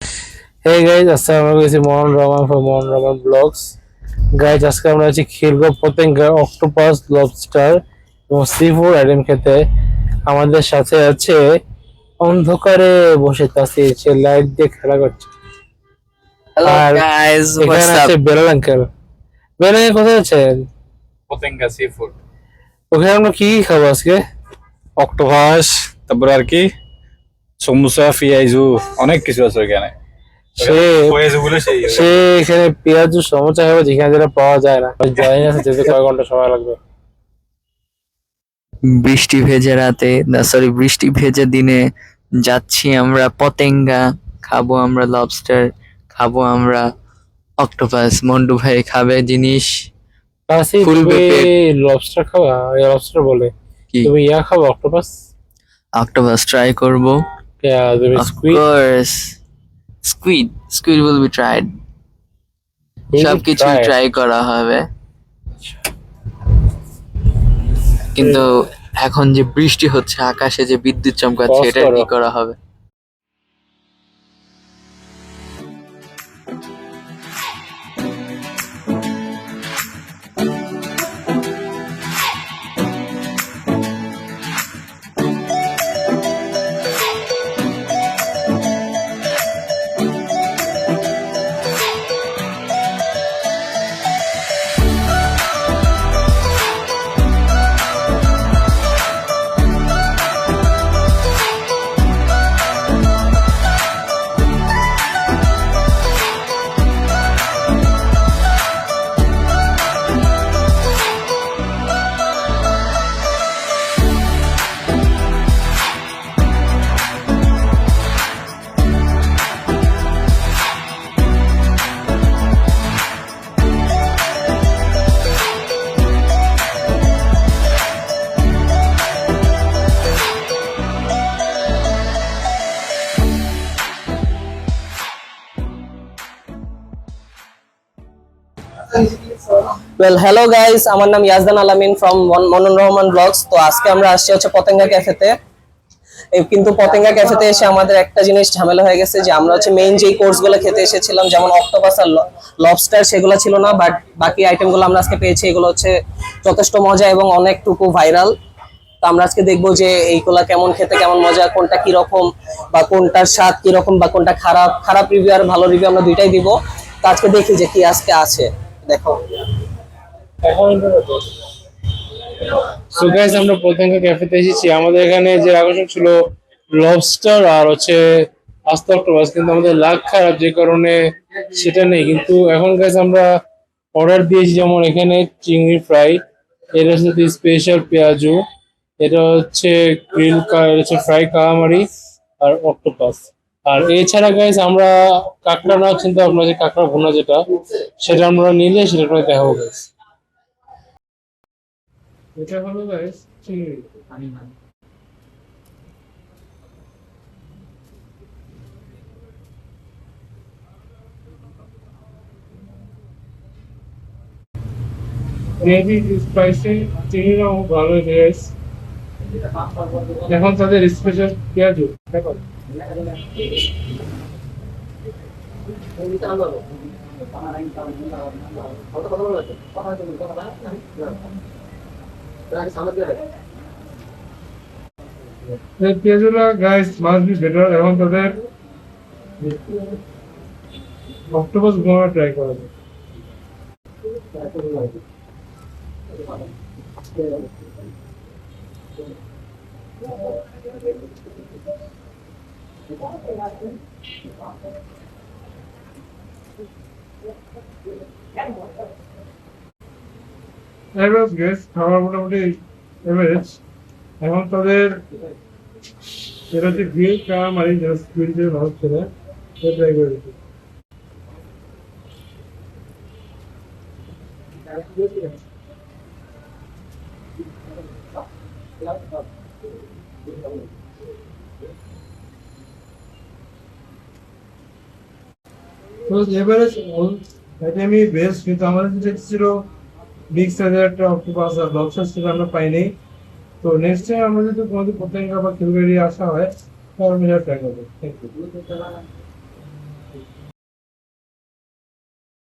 Hey guys, আসসালামু আলাইকুম, Mohan Rahman from Mohan Rahman vlogs. Guys আজকে আমরা আছি খেলবো পতেঙ্গা অক্টোপাস লবস্টার এবং সি ফুড আইটেম খেতে। আমাদের সাথে আছে অন্ধকারে বসে তাসির, সে লাইট দিয়ে খেলা করছে। Hello আর guys, এখানে what's up? আছে বেলাল আঙ্কেল। বেলাল আঙ্কেল কোথায় আছেন? পতেঙ্গা সি ফুড, ওখানে আমরা কি কি খাবো আজকে? অক্টোপাস, তারপর আর কি সমুসা, পিয়াজু, অনেক কিছু আছে ওখানে। সে পিয়াজু গুলো সেই সে এখানে পেঁয়াজু সমোসা খাবে যেখানে যেটা পাওয়া যায় না, জানি না যেতে কয় ঘন্টা সময় লাগবে। বৃষ্টি ভেজা রাতে বৃষ্টি ভেজা দিনে যাচ্ছি আমরা পতেঙ্গা, খাবো আমরা লবস্টার, খাবো আমরা অক্টোপাস। মন্টু ভাই খাবে জিনিস তাসি, ফুল তুমি পেটের। লবস্টার খাবা? লবস্টার বলে কি তুমি ইয়া খাবো, অক্টোপাস? অক্টোপাস ট্রাই করবো? তুমি of squid? Course, squid will be tried. সবকিছু ট্রাই করা হবে, কিন্তু এখন যে বৃষ্টি হচ্ছে, আকাশে যে বিদ্যুৎ চমকাচ্ছে, Pause এটা করো। কি করা হবে? হ্যালো গাইস, আমার নাম ইয়াজদান আলামিন ফ্রম মনন রহমান ব্লগস। তো আজকে আমরা আসছি হচ্ছে পতেঙ্গা ক্যাফেতে। কিন্তু পতেঙ্গা ক্যাফেতে এসে আমাদের একটা জিনিস ঝামেলা হয়ে গেছে, যে আমরা হচ্ছে মেইন যেই কোর্সগুলো খেতে এসেছিলাম, যেমন অক্টোপাস আর লবস্টার, সেগুলো ছিল না। বাট বাকি আইটেমগুলো আমরা আজকে পেয়েছি, এগুলো হচ্ছে যথেষ্ট মজা এবং অনেকটুকু ভাইরাল। তো আমরা আজকে দেখবো যে এইগুলা কেমন খেতে, কেমন মজা, কোনটা কি রকম, বা কোনটার স্বাদ কি রকম, বা কোনটা খারাপ। খারাপ রিভিউ আর ভালো রিভিউ আমরা দুইটাই দিব। তো আজকে দেখি যে কি আজকে আছে, দেখো। সো গাইস, আমরা পতেঙ্গা ক্যাফেতে এসেছি। আমাদের এখানে যে আকর্ষণ ছিল লবস্টার আর হচ্ছে আস্ত অক্টোপাস, কিন্তু আমাদের লাক খারাপ যে কারণে সেটা নেই। কিন্তু এখন গাইস আমরা অর্ডার দিয়েছি, যেমন এখানে চিংড়ি ফ্রাই, এটা হচ্ছে স্পেশাল পেঁয়াজু, এটা হচ্ছে এটা হচ্ছে ফ্রাই কালামারি আর অক্টোপাস। আর এছাড়া গাইস আমরা কাঁকড়া নেওয়ার চিন্তা ভাবনা, যে কাঁকড়া ভুনা যেটা, সেটা আমরা নিলে সেটা আপনাকে দেখাবো গাইস। এটা হলো গাইস চিংড়ি। গ্রেভি স্পাইসি, চিংড়িটাও ভালো গাইস। এখন তাদের স্পেশাল পেঁয়াজু দেখো। পেঁয়াজুরা গাইস মাস্ট বি বেটার। এখন তাদের অক্টোপাস ভুনা ট্রাই করা যায়। এভারেজ গেস, খাবার মোটামুটি এভারেজ। এখন তাদের এটা হচ্ছে গ্রিল কালামারি, যেটা স্কুইড দিয়ে ভালো ছিল, ট্রাই করে দেখি। তো এভারেজ এটা আমি বেস্ট, কিন্তু আমাদের যেটা ছিল বিগ সাইজের একটা অক্টোপাস আর লবস্টার, সেটা আমরা পাইনি। তো নেক্সট টাইম আমরা যদি কোনোদিন পতেঙ্গা বা খিলগাড়ি আসা হয়, তাহলে আমি ট্রাই করবো। Thank you.